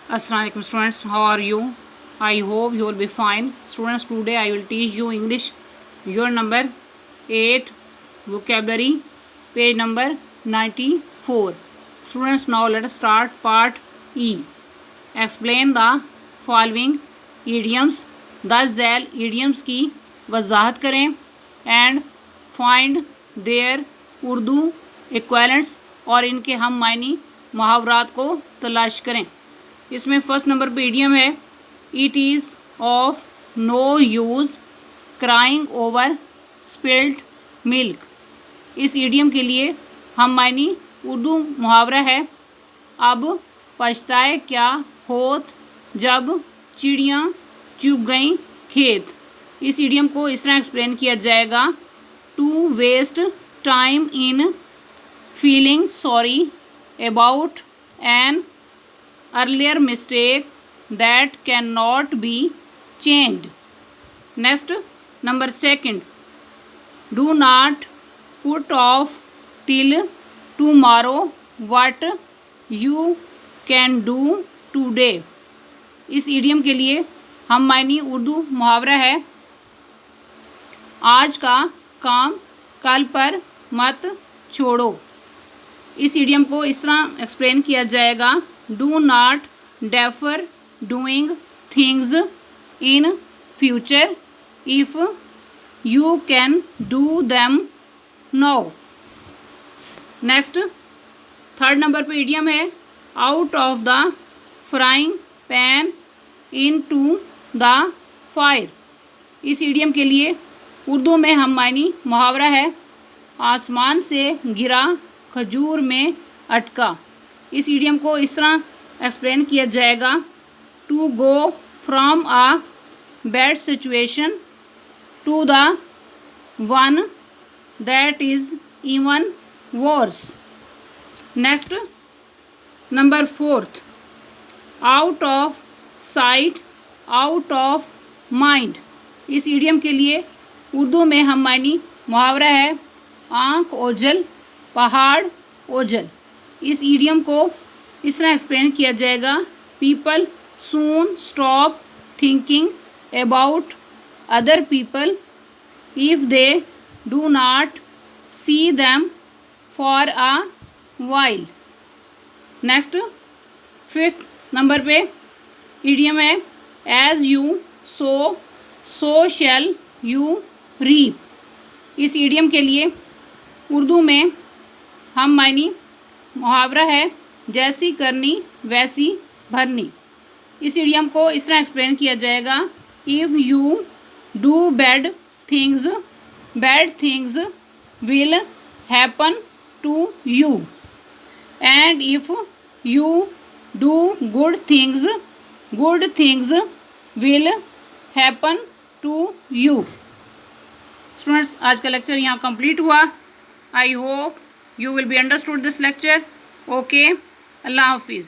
Assalamualaikum students, how are you? I hope you will be fine. Students, today I will teach you English, your number 8, vocabulary, page number 94. Students, now let us start part E. Explain the following idioms. 10 Zail idioms की वजाहत करें and find their Urdu equivalents और इनके हम मायनी मुहावरात को तलाश करें। इसमें first number पे इडियम है it is of no use crying over spilled milk. इस इडियम के लिए हम मायनी उर्दू मुहावरा है अब पछताए क्या होत जब चिड़ियाँ चुग गईं खेत। इस इडियम को इस तरह एक्सप्लेन किया जाएगा to waste time in feeling sorry about an earlier mistake that cannot be changed. Next, number 2, do not put off till tomorrow what you can do today. इस इडियम के लिए हम मायनी उर्दू मुहावरा है आज का काम कल पर मत छोड़ो। इस इडियम को इस तरह एक्सप्लेन किया जाएगा do not defer doing things in future if you can do them now. Next, third number पे इडियम है out of the frying pan into the fire. इस इडियम के लिए उर्दू में हम मायनी मुहावरा है आसमान से गिरा खजूर में अटका। इस इडियम को इस तरह एक्सप्लेन किया जाएगा to go from a bad situation to the one that is even worse. Next, number 4, out of sight out of mind. इस इडियम के लिए उर्दू में हम मायनी मुहावरा है आँख ओझल पहाड़ ओझल। इस इडियम को इस तरह एक्सप्लेन किया जाएगा people soon stop thinking about other people if they do not see them for a while. Next, 5th number पे इडियम है as you sow shall you reap. इस इडियम के लिए उर्दू में हम मायनी मुहावरा है जैसी करनी वैसी भरनी। इस इडियम को इस तरह एक्सप्लेन किया जाएगा if you do bad things will happen to you and if you do good things will happen to you. Students, आज का लेक्चर यहाँ कंप्लीट हुआ। I hope you will be understood this lecture. Okay, Allah Hafiz.